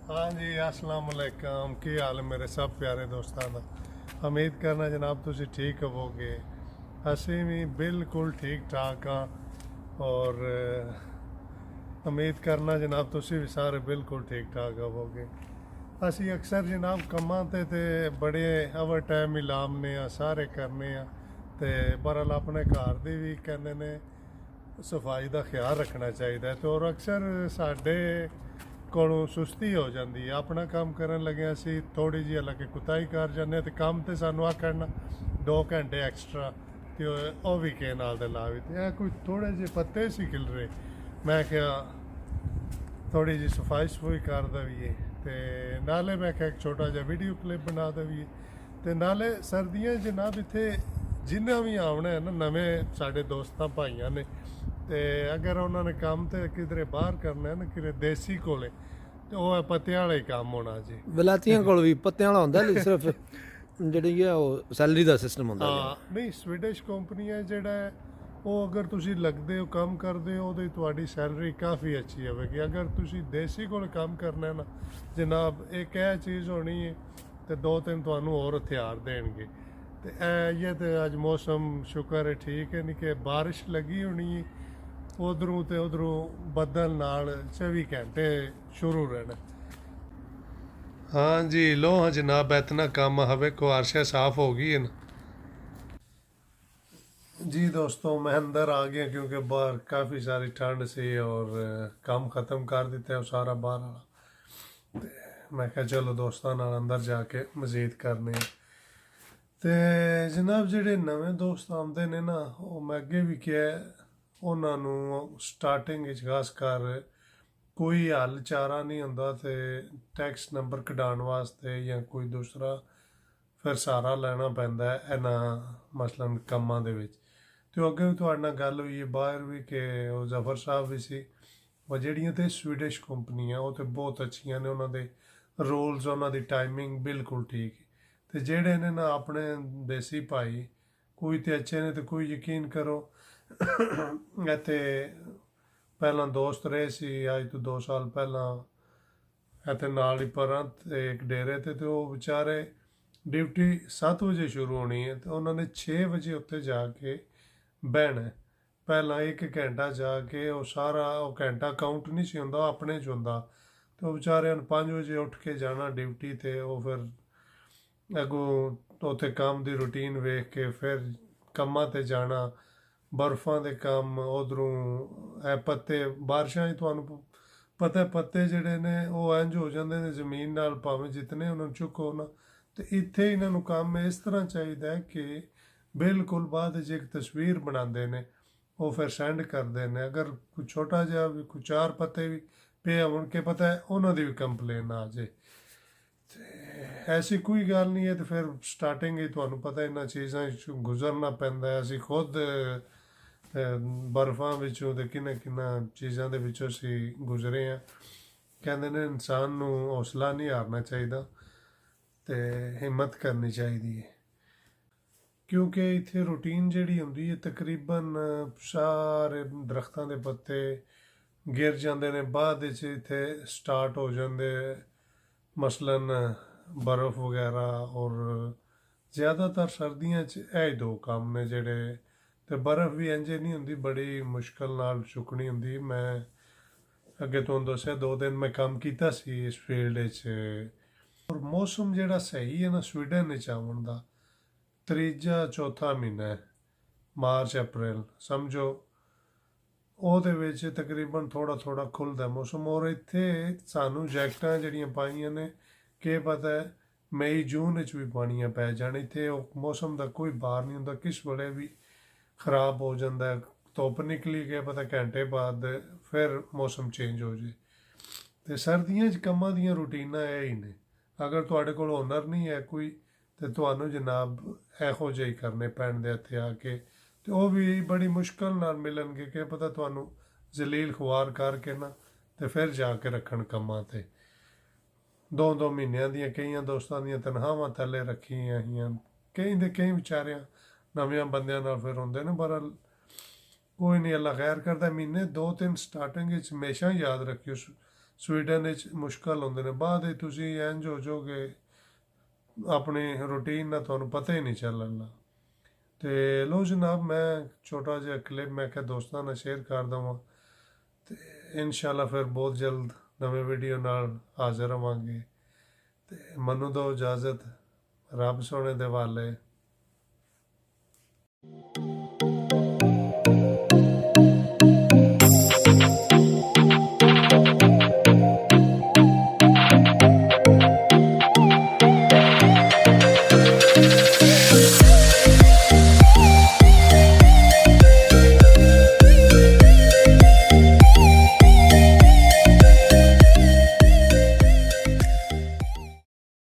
हाँ जी, अस्सलाम वालेकुम। की हाल है मेरे सब प्यारे दोस्तों का। उम्मीद करना जनाब तुसी ठीक होवोगे। असी भी बिल्कुल ठीक ठाक हाँ। और उम्मीद करना जनाब तुसी भी सारे बिल्कुल ठीक ठाक होवोगे। असी अक्सर जनाब कम्मां ते बड़े ओवर टाइम ही लामने आ, सारे करने आ ते बहरहाल अपने घर दी भी कहंदे ने सफाई का ख्याल रखना चाहिए। तो और अक्सर साढ़े कोलों सुस्ती हो जाती है। अपना काम करन लगे असी थोड़ी जी हालांकि कुताही कर जाने तो काम तो सानू आखना 2 घंटे एक्सट्रा तो वह भी के नाल दे ला भी कोई थोड़े जे पत्ते सी खिल रहे। मैं क्या थोड़ी जी सफाई सफूई कर दवीए ते नाले मैं क्या एक छोटा जा वीडियो क्लिप बना दवीए ते नाले सर्दियां जनाब इत्थे जिन्ना भी आना है ना नवें साढ़े दोस्तां भाइयां ने ते अगर उन्होंने काम तो किधरे बाहर करना है ना कि देसी कोले तो वह पत्तियां वाला ही काम होना जी। ਵਿਲਾਤੀਆਂ ਕੋਲ ਵੀ ਪੱਤਿਆਂ ਵਾਲਾ ਹੁੰਦਾ ਲਈ ਸਿਰਫ ਜਿਹੜੀ ਹੈ ਉਹ ਸੈਲਰੀ ਦਾ ਸਿਸਟਮ ਹੁੰਦਾ ਜੀ। हाँ नहीं स्वीडिश कंपनियां जेड़ा है वो अगर तुसी लगदे हो काम करदे हो तो तुम्हारी सैलरी काफ़ी अच्छी होगी। अगर तुसी देसी कोल काम करना है ना जनाब एक चीज़ होनी है तो 2-3 तुहानू और हथियार देंगे। तो ये तो अज मौसम शुक्र है ठीक है, नहीं कि बारिश लगी होनी है उधरों तो उधरों बदल नाल 24 घंटे शुरू रहना। हाँ जी लो हाँ जनाब इतना काम हवे को आरशा साफ हो गई है ना जी। दोस्तों मैं अंदर आ गया क्योंकि बाहर काफ़ी सारी ठंड सी और काम ख़त्म कर दिता है सारा बाहर वाला। मैं क्या चलो दोस्तों नाल अंदर जाके मज़ीद करने। तो जनाब जेडे नवे दोस्त आते ने ना वो मैं अगे भी किया उन्होंने स्टार्टिंग खास कर कोई हल चारा नहीं होंदा ते टैक्स नंबर कढाने वास्ते या कोई दूसरा फिर सहारा लेना पैंदा है इन्हां मसलन कम्मां दे विच। तो अगे भी तुहाडे नाल गल हुई है बाहर भी कि वो जफर साहब भी सी और जेहड़ियां ते स्वीडिश कंपनियां वो तो बहुत अच्छियां ने, उन्होंने रोल्स उन्होंने टाइमिंग बिल्कुल ठीक है। तो जेहड़े ने ना अपने देसी भाई कोई तो अच्छे ने तो कोई यकीन करो इत्थे पहला दोस्त रहे सी अज तो 2 साल पहला इत्थे नाल ही परां ते एक डेरे ते वो बेचारे ड्यूटी 7 बजे शुरू होनी है तो उन्होंने 6 बजे उत्थे जाके बहना है। पहला 1 घंटा जाके वो सारा वो घंटा काउंट नहीं सी होंदा अपने च होंदा। तो बेचारे 5 बजे उठ के जाना ड्यूटी ते वो फिर अगों उत्थे काम दी रूटीन वेख के फिर कम्मां ते जाना। बर्फां दे कम उधरों पत्ते बारिशां तुहानू पता है पत्ते जेडे ने वो इंज हो जाते हैं जमीन नाल भावें जितने उन्होंने चुको ना। तो इत्थे इन्होंने काम इस तरह चाहिए कि बिल्कुल बाद च एक तस्वीर बनाते हैं वो फिर सेंड करते हैं। अगर कोई छोटा जहा भी कोई 4 पत्ते भी पे हो के पता है उन्होंने भी कंप्लेन आ जाए। ऐसी कोई गल नहीं है तो फिर स्टार्टिंग ही तुहानू पता इन्हां चीज़ां गुजरना पैंदा है। असी खुद बर्फां विचों ते किन्ना किन्ना चीज़ां दे विचों असी गुजरे हैं। कहते ने इंसान नू हौसला नहीं हारना चाहिए तो हिम्मत करनी चाहिए क्योंकि इत्थे रूटीन जिहड़ी हुंदी है तकरीबन सारे दरख्तां दे पत्ते गिर जाते हैं बाद इत्थे स्टार्ट हो जाते मसलन बर्फ वगैरह। और ज़्यादातर सर्दियां च ही 2 काम ने जेडे तो बर्फ भी इंजे नहीं होंदी बड़ी मुश्किल नाल चुकनी होंदी। मैं अगे तुहानू दस्सिया 2 दिन मैं काम किया सी इस फील्ड च। और मौसम जेड़ा सही है ना स्वीडन च आवन दा तीजा चौथा महीना है मार्च अप्रैल समझो ਉਹਦੇ ਵਿੱਚ तकरीबन थोड़ा थोड़ा खुलदा मौसम। और ਇੱਥੇ ਸਾਨੂੰ ਜੈਕਟਾਂ ਜਿਹੜੀਆਂ ਪਾਈਆਂ ਨੇ ਕਿ ਪਤਾ ਹੈ ਮਈ ਜੂਨ ਵਿੱਚ ਵੀ ਪਾਣੀਆਂ ਪੈ ਜਾਣ। ਇੱਥੇ ਉਹ ਮੌਸਮ ਦਾ ਕੋਈ ਬਾਰ ਨਹੀਂ ਹੁੰਦਾ, ਕਿਸ ਵੇਲੇ ਵੀ ਖਰਾਬ ਹੋ ਜਾਂਦਾ। ਧੁੱਪ ਨਿਕਲੀ ਕਿ ਪਤਾ ਘੰਟੇ ਬਾਅਦ ਫਿਰ ਮੌਸਮ ਚੇਂਜ ਹੋ ਜੇ। ਤੇ ਸਰਦੀਆਂ 'ਚ ਕੰਮਾਂ ਦੀਆਂ ਰੂਟੀਨਾਂ ਇਹ ਹੀ ਨੇ। ਅਗਰ ਤੁਹਾਡੇ ਕੋਲ ਹੁਨਰ ਨਹੀਂ ਹੈ ਕੋਈ ਤੇ ਤੁਹਾਨੂੰ ਜਨਾਬ ਇਹੋ ਜਿਹੇ ਕਰਨੇ ਪੈਣਦੇ ਇੱਥੇ ਆ ਕੇ। ਤੇ ਉਹ ਵੀ ਬੜੀ ਮੁਸ਼ਕਲ ਨਾਲ ਮਿਲਣਗੇ ਕਿ ਪਤਾ ਤੁਹਾਨੂੰ ਜ਼ਲੀਲ ਖੁਆਰ ਕਰਕੇ ਨਾ ਤੇ ਫਿਰ ਜਾ ਕੇ ਰੱਖਣ ਕੰਮਾਂ ਤੇ। 2-2 ਮਹੀਨਿਆਂ ਦੀਆਂ ਕਈਆਂ ਦੋਸਤਾਂ ਦੀਆਂ ਤਨਖਾਹਾਂ ਥੱਲੇ ਰੱਖੀਆਂ ਹੋਈਆਂ ਕਈ ਦੇ ਕਈ ਵਿਚਾਰਿਆਂ ਨਵਿਆਂ ਬੰਦਿਆਂ ਨਾਲ ਫਿਰ ਹੁੰਦੇ ਨੇ। ਪਰ ਕੋਈ ਨਹੀਂ ਅੱਲਾ ਖੈਰ ਕਰਦਾ। ਮਹੀਨੇ 2-3 ਸਟਾਰਟਿੰਗ ਵਿੱਚ ਹਮੇਸ਼ਾ ਯਾਦ ਰੱਖਿਓ ਸਵੀਡਨ ਵਿੱਚ ਮੁਸ਼ਕਲ ਹੁੰਦੇ ਨੇ, ਬਾਅਦ ਵਿੱਚ ਤੁਸੀਂ ਇੰਝ ਹੋ ਜਾਓਗੇ ਆਪਣੀ ਰੂਟੀਨ ਨਾਲ ਤੁਹਾਨੂੰ ਪਤਾ ਹੀ ਨਹੀਂ ਚੱਲਣਾ। ਤੇ ਲੋ ਜਨਾਬ, ਮੈਂ ਛੋਟਾ ਜਿਹਾ ਕਲਿੱਪ ਮੈਂ ਕਿਹਾ ਦੋਸਤਾਂ ਨਾਲ ਸ਼ੇਅਰ ਕਰ ਦਵਾਂ, ਤੇ ਇਨਸ਼ਾਅੱਲਾ ਫਿਰ ਬਹੁਤ ਜਲਦ ਨਵੇਂ ਵੀਡੀਓ ਨਾਲ ਹਾਜ਼ਰ ਹੋਵਾਂਗੇ। ਤੇ ਮੈਨੂੰ ਦਿਓ ਇਜਾਜ਼ਤ, ਰੱਬ ਸੋਹਣੇ ਦੇ ਹਵਾਲੇ।